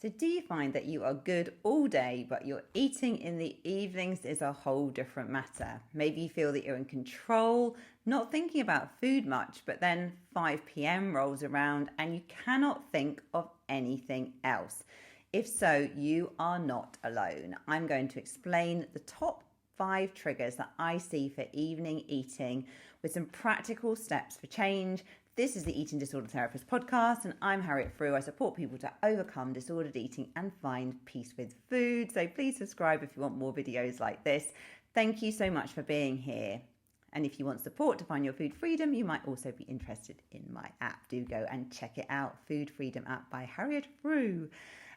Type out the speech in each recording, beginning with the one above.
So do you find that you are good all day, but your eating in the evenings is a whole different matter? Maybe you feel that you're in control, not thinking about food much, but then 5 p.m. rolls around and you cannot think of anything else. If so, you are not alone. I'm going to explain the top 5 triggers that I see for evening eating with some practical steps for change. This is the Eating Disorder Therapist podcast, and I'm Harriet Frew. I support people to overcome disordered eating and find peace with food. So please subscribe if you want more videos like this. Thank you so much for being here. And if you want support to find your food freedom, you might also be interested in my app. Do go and check it out, Food Freedom app by Harriet Frew.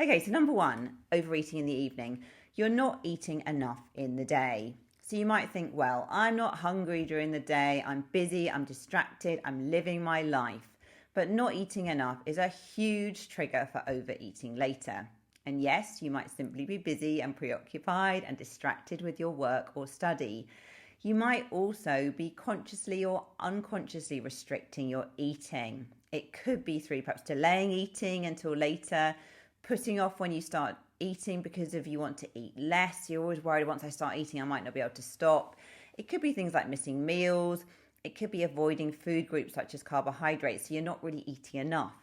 Okay, so number 1, overeating in the evening. You're not eating enough in the day. So you might think, well, I'm not hungry during the day, I'm busy, I'm distracted, I'm living my life. But not eating enough is a huge trigger for overeating later. And yes, you might simply be busy and preoccupied and distracted with your work or study. You might also be consciously or unconsciously restricting your eating. It could be through perhaps delaying eating until later, putting off when you start eating because if you want to eat less, you're always worried once I start eating I might not be able to stop. It could be things like missing meals. It could be avoiding food groups such as carbohydrates, so you're not really eating enough.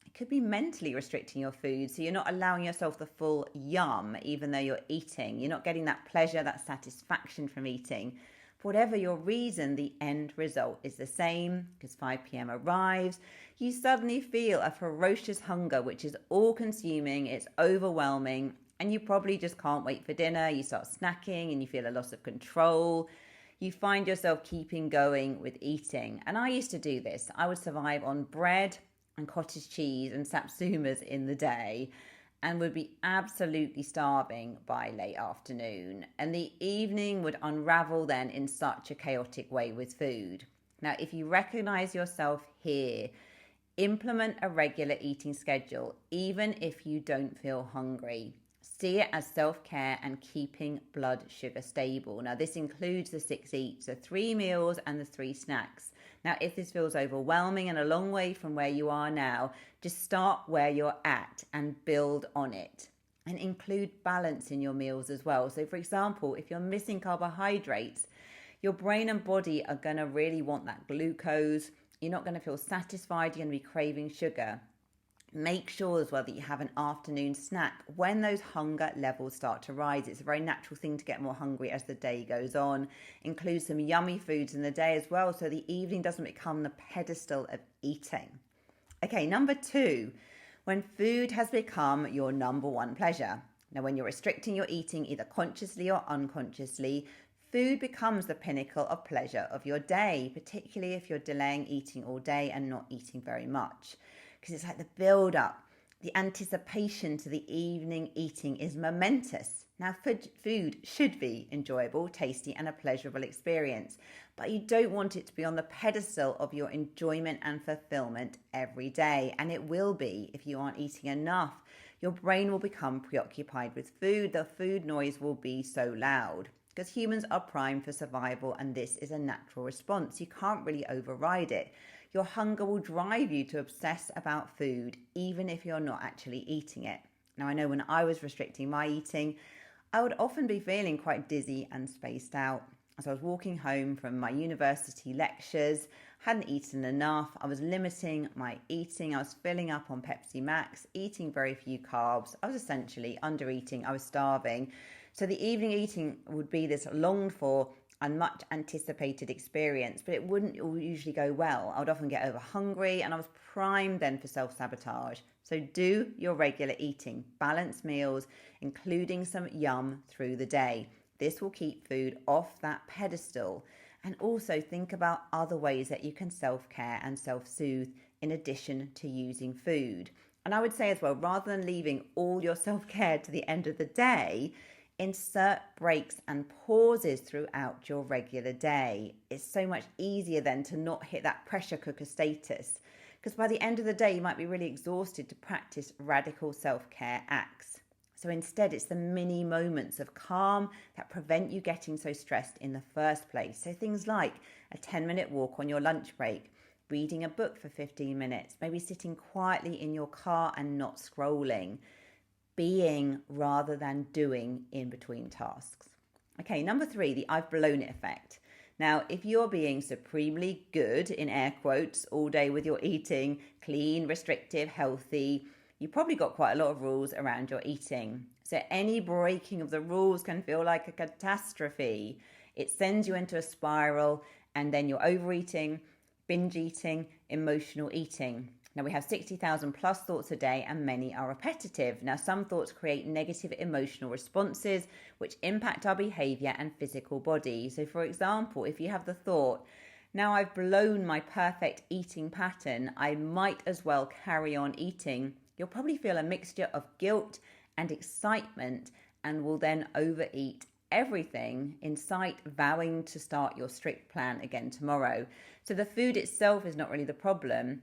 It could be mentally restricting your food, so you're not allowing yourself the full yum even though you're eating. You're not getting that pleasure, that satisfaction from eating. For whatever your reason, the end result is the same because 5 p.m. arrives. You suddenly feel a ferocious hunger, which is all-consuming, it's overwhelming, and you probably just can't wait for dinner. You start snacking and you feel a loss of control. You find yourself keeping going with eating. And I used to do this. I would survive on bread and cottage cheese and sapsumas in the day, and would be absolutely starving by late afternoon. And the evening would unravel then in such a chaotic way with food. Now, if you recognize yourself here, implement a regular eating schedule, even if you don't feel hungry. See it as self-care and keeping blood sugar stable. Now, this includes the 6 eats, so 3 meals and the 3 snacks. Now, if this feels overwhelming and a long way from where you are now, just start where you're at and build on it. And include balance in your meals as well. So, for example, if you're missing carbohydrates, your brain and body are going to really want that glucose. You're not going to feel satisfied. You're going to be craving sugar. Make sure as well that you have an afternoon snack when those hunger levels start to rise. It's a very natural thing to get more hungry as the day goes on. Include some yummy foods in the day as well so the evening doesn't become the pedestal of eating. Okay, number 2, when food has become your number 1 pleasure. Now, when you're restricting your eating either consciously or unconsciously, food becomes the pinnacle of pleasure of your day, particularly if you're delaying eating all day and not eating very much. Because it's like the build up, the anticipation to the evening eating is momentous. Now, food should be enjoyable, tasty, and a pleasurable experience, but you don't want it to be on the pedestal of your enjoyment and fulfillment every day. And it will be if you aren't eating enough. Your brain will become preoccupied with food. The food noise will be so loud because humans are primed for survival, and this is a natural response. You can't really override it. Your hunger will drive you to obsess about food, even if you're not actually eating it. Now, I know when I was restricting my eating, I would often be feeling quite dizzy and spaced out. As I was walking home from my university lectures, hadn't eaten enough, I was limiting my eating, I was filling up on Pepsi Max, eating very few carbs. I was essentially under eating, I was starving. So the evening eating would be this longed for and much anticipated experience, but it wouldn't usually go well. I would often get over hungry and I was primed then for self-sabotage. So do your regular eating, balanced meals, including some yum through the day. This will keep food off that pedestal. And also think about other ways that you can self-care and self-soothe in addition to using food. And I would say as well, rather than leaving all your self-care to the end of the day, insert breaks and pauses throughout your regular day. It's so much easier then to not hit that pressure cooker status, because by the end of the day, you might be really exhausted to practice radical self-care acts. So instead, it's the mini moments of calm that prevent you getting so stressed in the first place. So things like a 10-minute walk on your lunch break, reading a book for 15 minutes, maybe sitting quietly in your car and not scrolling. being rather than doing in between tasks. Okay, number 3, the I've blown it effect. Now, if you're being supremely good, in air quotes, all day with your eating, clean, restrictive, healthy, you probably got quite a lot of rules around your eating. So any breaking of the rules can feel like a catastrophe. It sends you into a spiral, and then you're overeating, binge eating, emotional eating. Now, we have 60,000 plus thoughts a day, and many are repetitive. Now, some thoughts create negative emotional responses, which impact our behavior and physical body. So, for example, if you have the thought, now I've blown my perfect eating pattern, I might as well carry on eating, you'll probably feel a mixture of guilt and excitement, and will then overeat everything in sight, vowing to start your strict plan again tomorrow. So the food itself is not really the problem,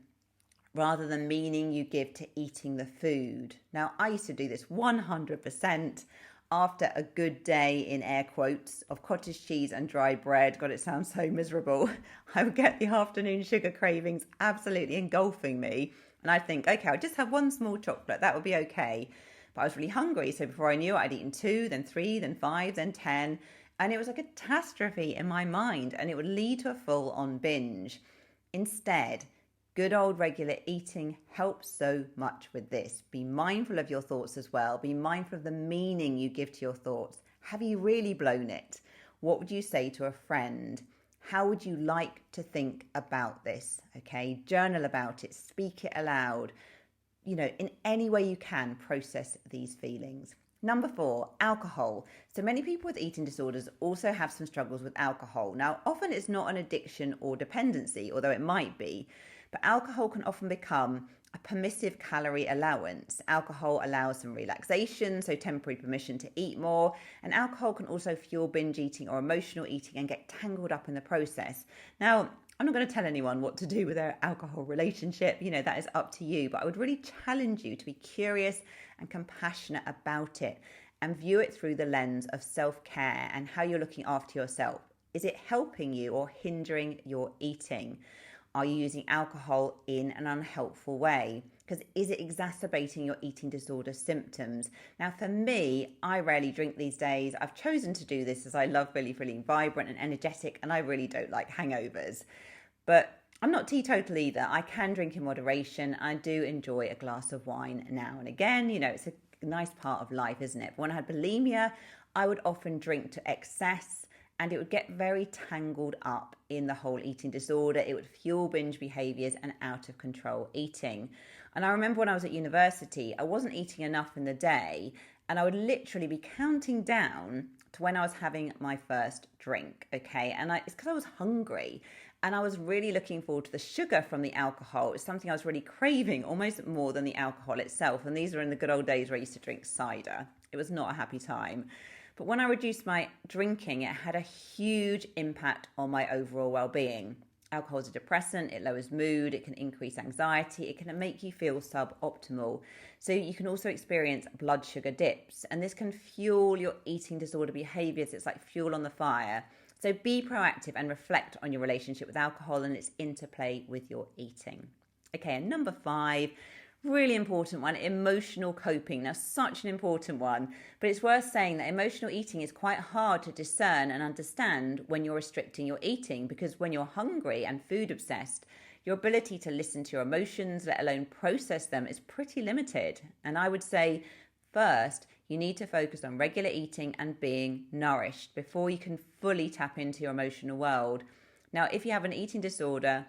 rather than meaning you give to eating the food. Now, I used to do this 100% after a good day, in air quotes, of cottage cheese and dry bread. God, it sounds so miserable. I would get the afternoon sugar cravings absolutely engulfing me. And I'd think, okay, I'll just have one small chocolate. That would be okay. But I was really hungry. So before I knew it, I'd eaten 2, then 3, then 5, then 10. And it was like a catastrophe in my mind. And it would lead to a full-on binge. Instead, good old regular eating helps so much with this. Be mindful of your thoughts as well. Be mindful of the meaning you give to your thoughts. Have you really blown it? What would you say to a friend? How would you like to think about this? Okay, journal about it, speak it aloud. You know, in any way you can, process these feelings. Number 4, alcohol. So many people with eating disorders also have some struggles with alcohol. Now, often it's not an addiction or dependency, although it might be. But alcohol can often become a permissive calorie allowance. Alcohol allows some relaxation, so temporary permission to eat more. And alcohol can also fuel binge eating or emotional eating and get tangled up in the process. Now, I'm not going to tell anyone what to do with their alcohol relationship. You know, that is up to you. But I would really challenge you to be curious and compassionate about it and view it through the lens of self-care and how you're looking after yourself. Is it helping you or hindering your eating? Are you using alcohol in an unhelpful way? Because is it exacerbating your eating disorder symptoms? Now, for me, I rarely drink these days. I've chosen to do this as I love really feeling vibrant and energetic, and I really don't like hangovers. But I'm not teetotal either. I can drink in moderation. I do enjoy a glass of wine now and again. You know, it's a nice part of life, isn't it? But when I had bulimia, I would often drink to excess, and it would get very tangled up in the whole eating disorder. It would fuel binge behaviors and out of control eating. And I remember when I was at university, I wasn't eating enough in the day, and I would literally be counting down to when I was having my first drink, okay? And it's because I was hungry, and I was really looking forward to the sugar from the alcohol. It's something I was really craving, almost more than the alcohol itself. And these were in the good old days where I used to drink cider. It was not a happy time. But when I reduced my drinking, it had a huge impact on my overall well-being. Alcohol is a depressant, it lowers mood, it can increase anxiety, it can make you feel suboptimal. So you can also experience blood sugar dips, and this can fuel your eating disorder behaviors. It's like fuel on the fire. So be proactive and reflect on your relationship with alcohol and its interplay with your eating. Okay, and number 5, really important one, emotional coping. Now, such an important one, but it's worth saying that emotional eating is quite hard to discern and understand when you're restricting your eating, because when you're hungry and food obsessed, your ability to listen to your emotions, let alone process them, is pretty limited. And I would say, first, you need to focus on regular eating and being nourished before you can fully tap into your emotional world. Now, if you have an eating disorder,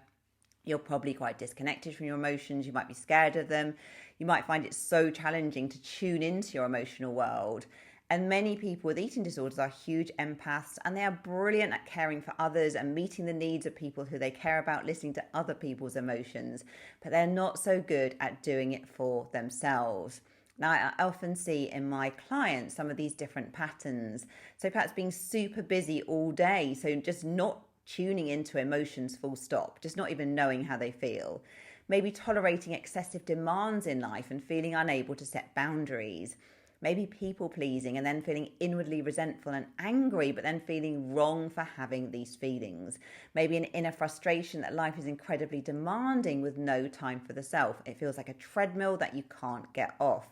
you're probably quite disconnected from your emotions. You might be scared of them. You might find it so challenging to tune into your emotional world. And many people with eating disorders are huge empaths, and they are brilliant at caring for others and meeting the needs of people who they care about, listening to other people's emotions, but they're not so good at doing it for themselves. Now, I often see in my clients some of these different patterns. So perhaps being super busy all day, so just not tuning into emotions full stop, just not even knowing how they feel. Maybe tolerating excessive demands in life and feeling unable to set boundaries. Maybe people pleasing and then feeling inwardly resentful and angry, but then feeling wrong for having these feelings. Maybe an inner frustration that life is incredibly demanding with no time for the self. It feels like a treadmill that you can't get off.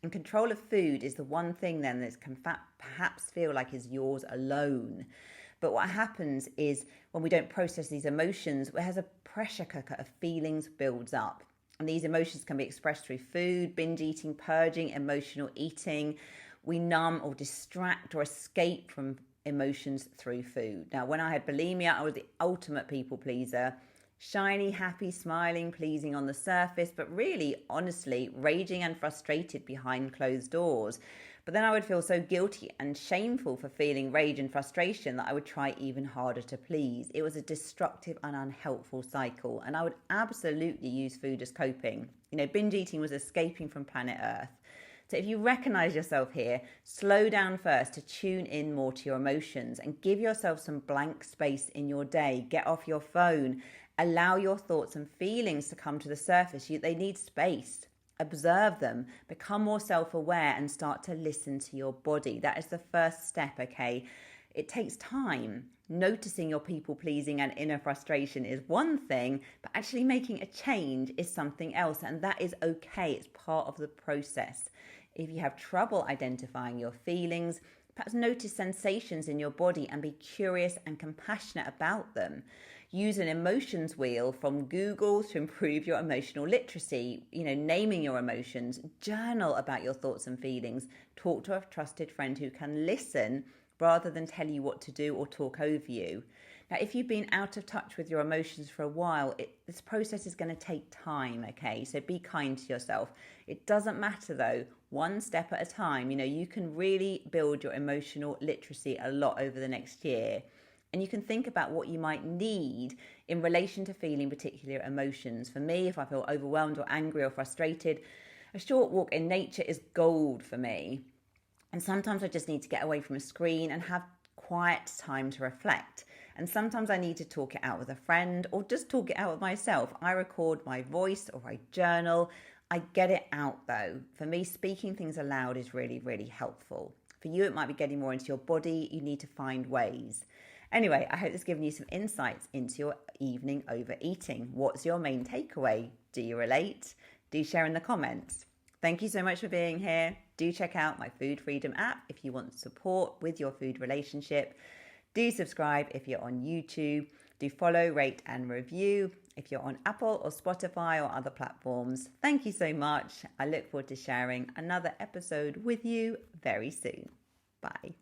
And control of food is the one thing then that can perhaps feel like is yours alone. But what happens is when we don't process these emotions, it has a pressure cooker of feelings builds up. And these emotions can be expressed through food, binge eating, purging, emotional eating. We numb or distract or escape from emotions through food. Now, when I had bulimia, I was the ultimate people pleaser. Shiny, happy, smiling, pleasing on the surface, but really, honestly, raging and frustrated behind closed doors. But then I would feel so guilty and shameful for feeling rage and frustration that I would try even harder to please. It was a destructive and unhelpful cycle, and I would absolutely use food as coping. Binge eating was escaping from planet Earth. So if you recognize yourself here, slow down first to tune in more to your emotions and give yourself some blank space in your day. Get off your phone. Allow your thoughts and feelings to come to the surface. They need space. Observe them. Become more self-aware and start to listen to your body. That is the first step, okay? It takes time. Noticing your people-pleasing and inner frustration is one thing, but actually making a change is something else, and that is okay. It's part of the process. If you have trouble identifying your feelings, perhaps notice sensations in your body and be curious and compassionate about them. Use an emotions wheel from Google to improve your emotional literacy, naming your emotions, journal about your thoughts and feelings, talk to a trusted friend who can listen rather than tell you what to do or talk over you. Now, if you've been out of touch with your emotions for a while, this process is going to take time, okay? So be kind to yourself. It doesn't matter though, one step at a time. You can really build your emotional literacy a lot over the next year. And you can think about what you might need in relation to feeling particular emotions. For me, if I feel overwhelmed or angry or frustrated, a short walk in nature is gold for me. And sometimes I just need to get away from a screen and have quiet time to reflect. And sometimes I need to talk it out with a friend or just talk it out with myself. I record my voice or I journal. I get it out though. For me, speaking things aloud is really, really helpful. For you, it might be getting more into your body. You need to find ways. Anyway, I hope this has given you some insights into your evening overeating. What's your main takeaway? Do you relate? Do share in the comments. Thank you so much for being here. Do check out my Food Freedom app if you want support with your food relationship. Do subscribe if you're on YouTube. Do follow, rate and review if you're on Apple or Spotify or other platforms. Thank you so much. I look forward to sharing another episode with you very soon. Bye.